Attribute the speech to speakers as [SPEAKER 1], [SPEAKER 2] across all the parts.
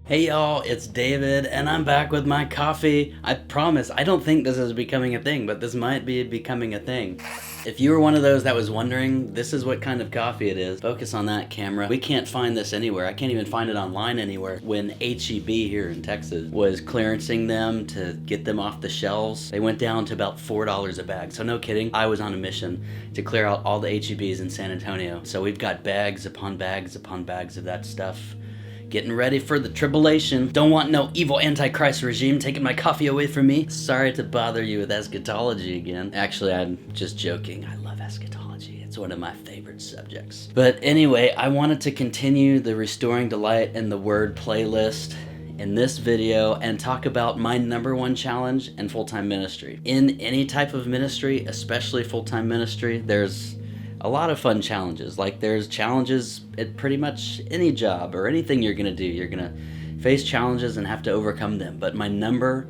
[SPEAKER 1] Hey y'all, it's David, and I'm back with my coffee. I promise, I don't think this is becoming a thing, but this might be becoming a thing. If you were one of those that was wondering, this is what kind of coffee it is. Focus on that camera. We can't find this anywhere. I can't even find it online anywhere. When HEB here in Texas was clearancing them to get them off the shelves, they went down to about $4 a bag. So no kidding, I was on a mission to clear out all the HEBs in San Antonio. So we've got bags upon bags upon bags of that stuff. Getting ready for the tribulation. Don't want no evil antichrist regime taking my coffee away from me. Sorry to bother you with eschatology again. Actually, I'm just joking. I love eschatology. It's one of my favorite subjects. But anyway, I wanted to continue the Restoring Delight in the Word playlist in this video and talk about my number one challenge in full-time ministry. In any type of ministry, especially full-time ministry, there's a lot of fun challenges. Like there's challenges at pretty much any job or anything you're gonna do. You're gonna face challenges and have to overcome them. But my number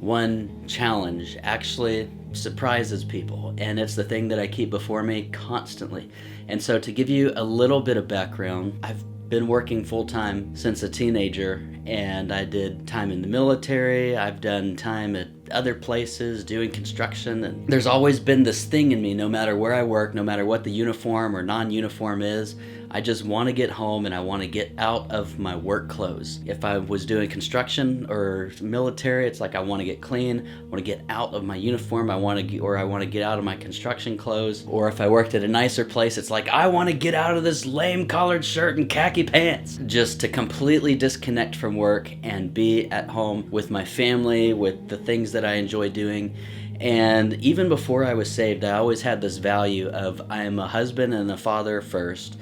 [SPEAKER 1] one challenge actually surprises people, and it's the thing that I keep before me constantly. And so to give you a little bit of background, I've been working full-time since a teenager, and I did time in the military. I've done time at other places doing construction, and there's always been this thing in me, no matter where I work, no matter what the uniform or non-uniform is, I just want to get home and I want to get out of my work clothes. If I was doing construction or military, it's like I want to get clean, I want to get out of my uniform, I want to get out of my construction clothes. Or if I worked at a nicer place, it's like I want to get out of this lame collared shirt and khaki pants. Just to completely disconnect from work and be at home with my family, with the things that I enjoy doing. And even before I was saved, I always had this value of I am a husband and a father first.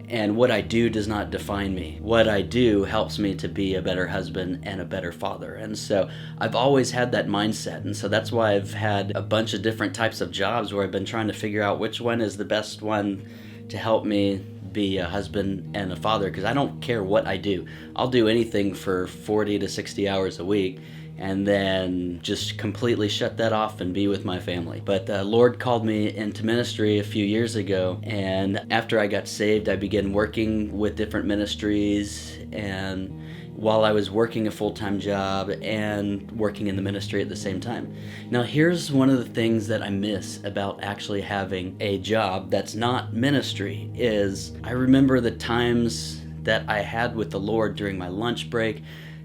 [SPEAKER 1] And what I do does not define me. What I do helps me to be a better husband and a better father. And so I've always had that mindset. And so that's why I've had a bunch of different types of jobs where I've been trying to figure out which one is the best one to help me be a husband and a father, because I don't care what I do. I'll do anything for 40 to 60 hours a week, and then just completely shut that off and be with my family. But the Lord called me into ministry a few years ago, and after I got saved, I began working with different ministries, and while I was working a full-time job and working in the ministry at the same time. Now here's one of the things that I miss about actually having a job that's not ministry is I remember the times that I had with the Lord during my lunch break,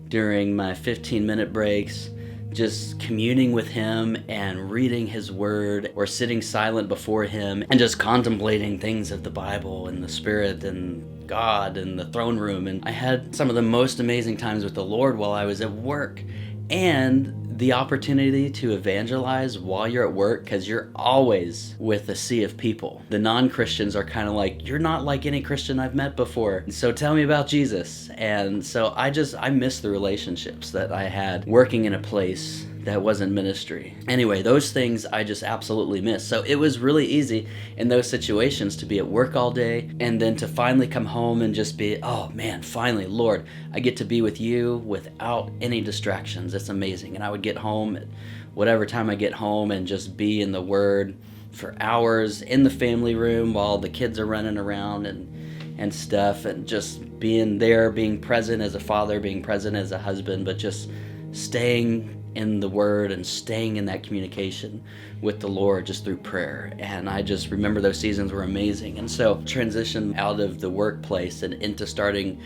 [SPEAKER 1] during my 15-minute breaks, just communing with Him and reading His Word or sitting silent before Him and just contemplating things of the Bible and the Spirit and God and the throne room. And I had some of the most amazing times with the Lord while I was at work. And the opportunity to evangelize while you're at work, because you're always with a sea of people. The non-Christians are kind of like, you're not like any Christian I've met before, so tell me about Jesus. And so I miss the relationships that I had working in a place that wasn't ministry. Anyway, those things I just absolutely miss. So it was really easy in those situations to be at work all day and then to finally come home and just be, oh man, finally, Lord, I get to be with you without any distractions. It's amazing. And I would get home at whatever time I get home and just be in the Word for hours in the family room while the kids are running around and stuff, and just being there, being present as a father, being present as a husband, but just staying in the Word and staying in that communication with the Lord just through prayer. And I just remember those seasons were amazing. And so transitioned out of the workplace and into starting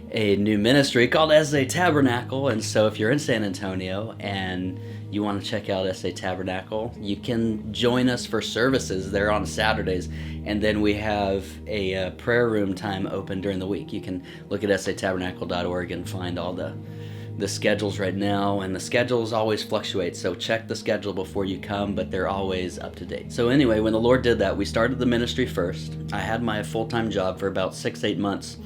[SPEAKER 1] a new ministry called SA Tabernacle. And so if you're in San Antonio and you want to check out SA Tabernacle, you can join us for services there on Saturdays. And then we have a prayer room time open during the week. You can look at satabernacle.org and find all the schedules right now, and the schedules always fluctuate, so check the schedule before you come, but they're always up to date. So anyway, when the Lord did that, we started the ministry first. I had my full-time job for about 6-8 months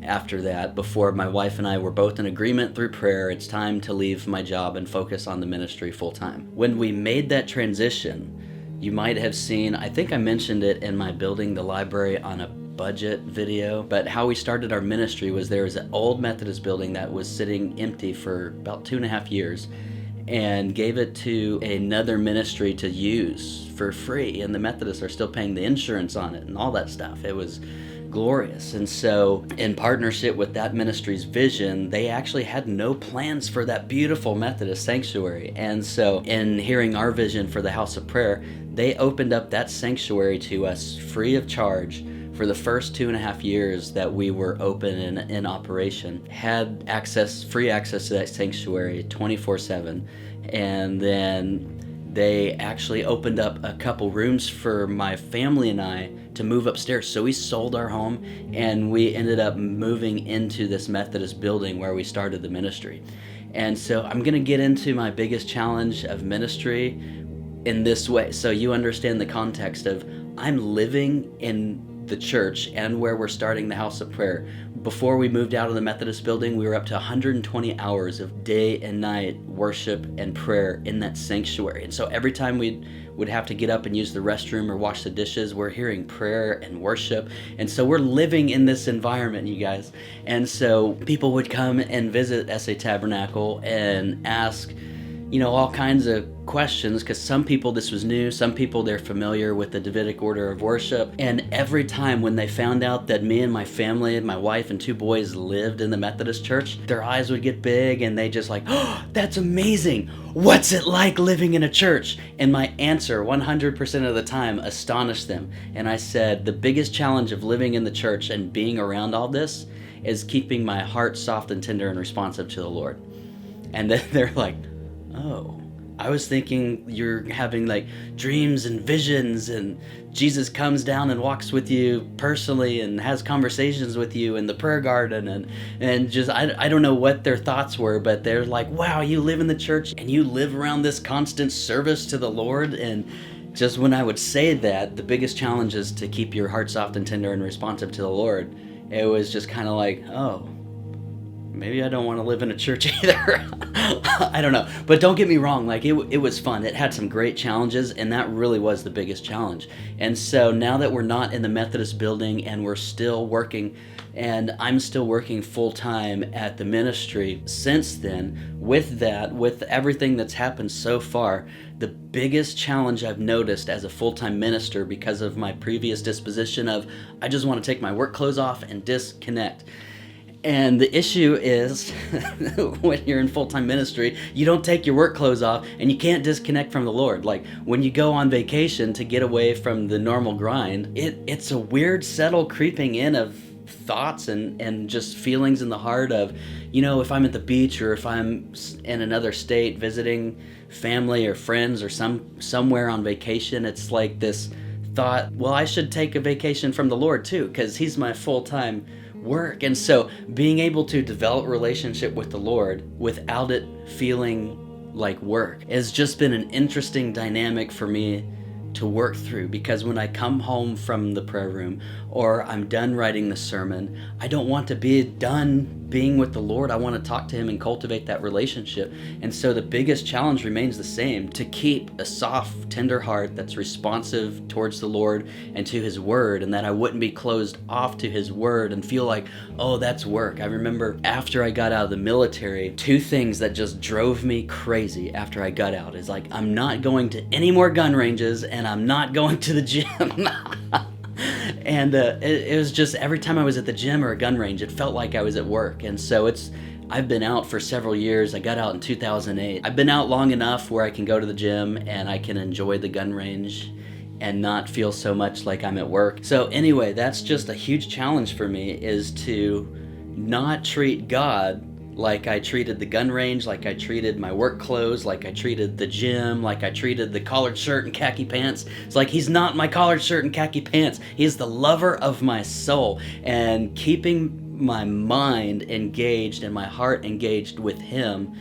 [SPEAKER 1] after that, before my wife and I were both in agreement through prayer, it's time to leave my job and focus on the ministry full-time. When we made that transition, you might have seen, I think I mentioned it in my Building the Library on a Budget video, but how we started our ministry was there was an old Methodist building that was sitting empty for about 2.5 years, and gave it to another ministry to use for free, and the Methodists are still paying the insurance on it and all that stuff. It was glorious. And so in partnership with that ministry's vision, they actually had no plans for that beautiful Methodist sanctuary. And so in hearing our vision for the house of prayer, they opened up that sanctuary to us free of charge for the first 2.5 years that we were open and in operation. Had free access to that sanctuary 24/7. And then they actually opened up a couple rooms for my family and I to move upstairs. So we sold our home and we ended up moving into this Methodist building where we started the ministry. And so I'm going to get into my biggest challenge of ministry in this way, so you understand the context of I'm living in the church and where we're starting the house of prayer. Before we moved out of the Methodist building, we were up to 120 hours of day and night worship and prayer in that sanctuary. And so every time we would have to get up and use the restroom or wash the dishes, we're hearing prayer and worship. And so we're living in this environment, you guys. And so people would come and visit SA Tabernacle and ask, all kinds of questions, because some people this was new, some people they're familiar with the Davidic order of worship. And every time when they found out that me and my family, my wife and 2 boys lived in the Methodist church, their eyes would get big and they just like, oh, that's amazing. What's it like living in a church? And my answer 100% of the time astonished them. And I said, the biggest challenge of living in the church and being around all this is keeping my heart soft and tender and responsive to the Lord. And then they're like, oh, I was thinking you're having like dreams and visions and Jesus comes down and walks with you personally and has conversations with you in the prayer garden and just, I don't know what their thoughts were, but they're like, wow, you live in the church and you live around this constant service to the Lord. And just when I would say that, the biggest challenge is to keep your heart soft and tender and responsive to the Lord. It was just kind of like, oh, maybe I don't want to live in a church either. I don't know. But don't get me wrong, like it was fun. It had some great challenges, and that really was the biggest challenge. And so now that we're not in the Methodist building and we're still working, and I'm still working full-time at the ministry since then, with everything that's happened so far, the biggest challenge I've noticed as a full-time minister, because of my previous disposition of I just want to take my work clothes off and disconnect. And the issue is, when you're in full-time ministry, you don't take your work clothes off and you can't disconnect from the Lord. Like when you go on vacation to get away from the normal grind, it's a weird settle creeping in of thoughts and just feelings in the heart of, if I'm at the beach or if I'm in another state visiting family or friends or somewhere on vacation, it's like this thought, well, I should take a vacation from the Lord too, because He's my full-time work. And so being able to develop a relationship with the Lord without it feeling like work has just been an interesting dynamic for me to work through, because when I come home from the prayer room or I'm done writing the sermon, I don't want to be done being with the Lord. I want to talk to Him and cultivate that relationship. And so the biggest challenge remains the same, to keep a soft, tender heart that's responsive towards the Lord and to His Word, and that I wouldn't be closed off to His Word and feel like, oh, that's work. I remember after I got out of the military, 2 things that just drove me crazy after I got out is like, I'm not going to any more gun ranges and I'm not going to the gym. And it was just every time I was at the gym or a gun range, it felt like I was at work. And so I've been out for several years. I got out in 2008. I've been out long enough where I can go to the gym and I can enjoy the gun range and not feel so much like I'm at work. So anyway, that's just a huge challenge for me, is to not treat God like I treated the gun range, like I treated my work clothes, like I treated the gym, like I treated the collared shirt and khaki pants. It's like He's not my collared shirt and khaki pants. He's the lover of my soul. And keeping my mind engaged and my heart engaged with Him,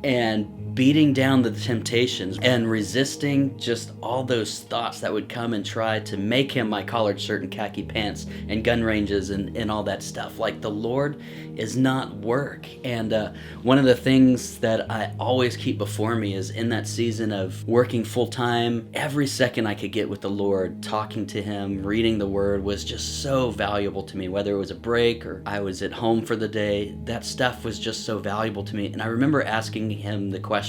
[SPEAKER 1] and beating down the temptations and resisting just all those thoughts that would come and try to make Him my collared shirt and khaki pants and gun ranges and all that stuff. Like, the Lord is not work. And one of the things that I always keep before me is, in that season of working full time, every second I could get with the Lord, talking to Him, reading the Word, was just so valuable to me. Whether it was a break or I was at home for the day, that stuff was just so valuable to me. And I remember asking Him the question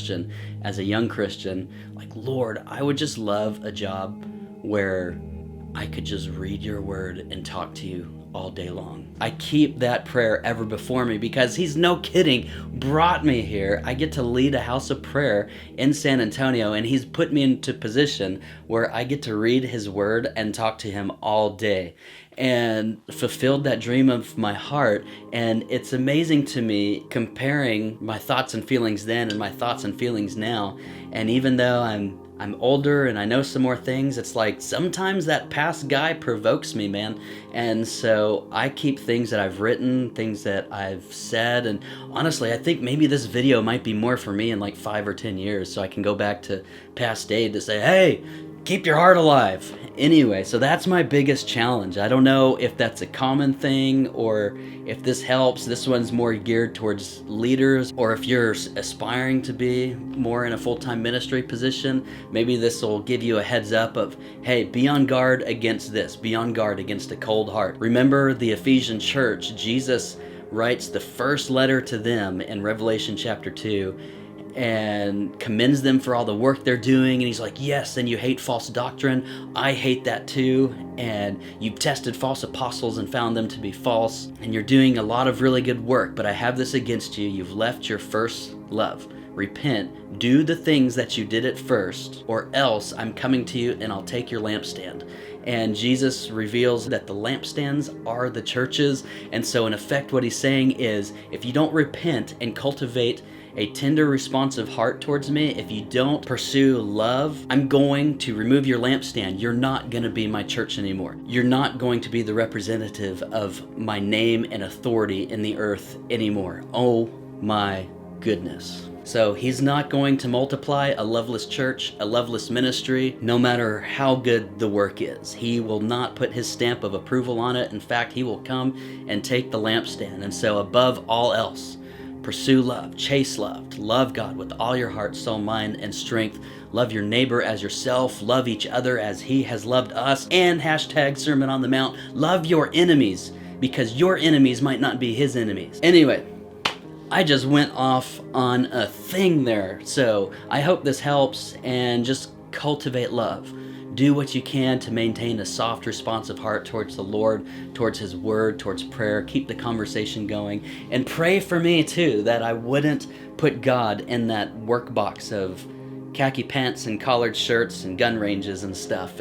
[SPEAKER 1] as a young Christian, like, Lord, I would just love a job where I could just read Your Word and talk to You all day long. I keep that prayer ever before me because he's, no kidding, brought me here. I get to lead a house of prayer in San Antonio, and he's put me into position where I get to read his word and talk to him all day, and fulfilled that dream of my heart. And it's amazing to me comparing my thoughts and feelings then and my thoughts and feelings now. And even though I'm older and I know some more things, it's like sometimes that past guy provokes me, man. And so I keep things that I've written, things that I've said, and honestly, I think maybe this video might be more for me in like 5 or 10 years, so I can go back to past Dave to say, hey, keep your heart alive. Anyway, so that's my biggest challenge. I don't know if that's a common thing or if this helps. This one's more geared towards leaders, or if you're aspiring to be more in a full-time ministry position, maybe this will give you a heads up of, hey, be on guard against this. Be on guard against a cold heart. Remember the Ephesian church, Jesus writes the first letter to them in Revelation chapter 2, and commends them for all the work they're doing. And he's like, yes, and you hate false doctrine. I hate that too. And you've tested false apostles and found them to be false. And you're doing a lot of really good work, but I have this against you. You've left your first love. Repent, do the things that you did at first, or else I'm coming to you and I'll take your lampstand. And Jesus reveals that the lampstands are the churches. And so in effect, what he's saying is, if you don't repent and cultivate a tender, responsive heart towards me, if you don't pursue love, I'm going to remove your lampstand. You're not going to be my church anymore. You're not going to be the representative of my name and authority in the earth anymore. Oh my goodness. So he's not going to multiply a loveless church, a loveless ministry, no matter how good the work is. He will not put his stamp of approval on it. In fact, he will come and take the lampstand. And so above all else, pursue love, chase love God with all your heart, soul, mind, and strength. Love your neighbor as yourself. Love each other as he has loved us. And hashtag Sermon on the Mount, love your enemies, because your enemies might not be his enemies. Anyway, I just went off on a thing there. So I hope this helps, and just cultivate love. Do what you can to maintain a soft, responsive heart towards the Lord, towards his word, towards prayer. Keep the conversation going, and pray for me too, that I wouldn't put God in that work box of khaki pants and collared shirts and gun ranges and stuff.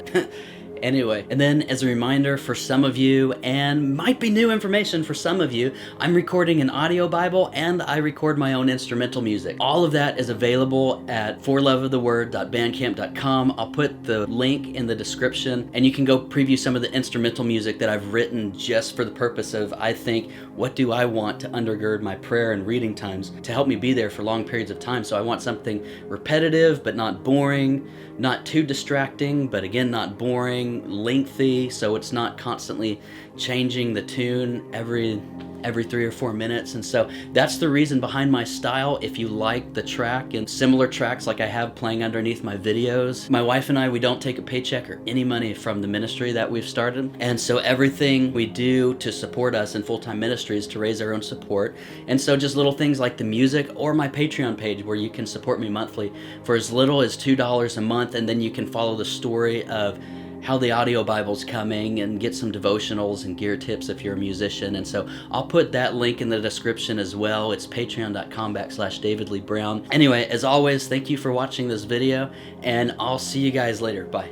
[SPEAKER 1] Anyway, and then as a reminder for some of you, and might be new information for some of you, I'm recording an audio Bible and I record my own instrumental music. All of that is available at forloveoftheword.bandcamp.com. I'll put the link in the description, and you can go preview some of the instrumental music that I've written just for the purpose of, I think, what do I want to undergird my prayer and reading times to help me be there for long periods of time. So I want something repetitive but not boring, not too distracting, but again, not boring, lengthy, so it's not constantly changing the tune every 3 or 4 minutes. And so that's the reason behind my style. If you like the track and similar tracks like I have playing underneath my videos, my wife and I, we don't take a paycheck or any money from the ministry that we've started. And so everything we do to support us in full-time ministry is to raise our own support. And so just little things like the music, or my Patreon page where you can support me monthly for as little as $2 a month. And then you can follow the story of how the audio Bible's coming and get some devotionals and gear tips if you're a musician. And so I'll put that link in the description as well. It's patreon.com/David Lee Brown. Anyway, as always, thank you for watching this video, and I'll see you guys later. Bye.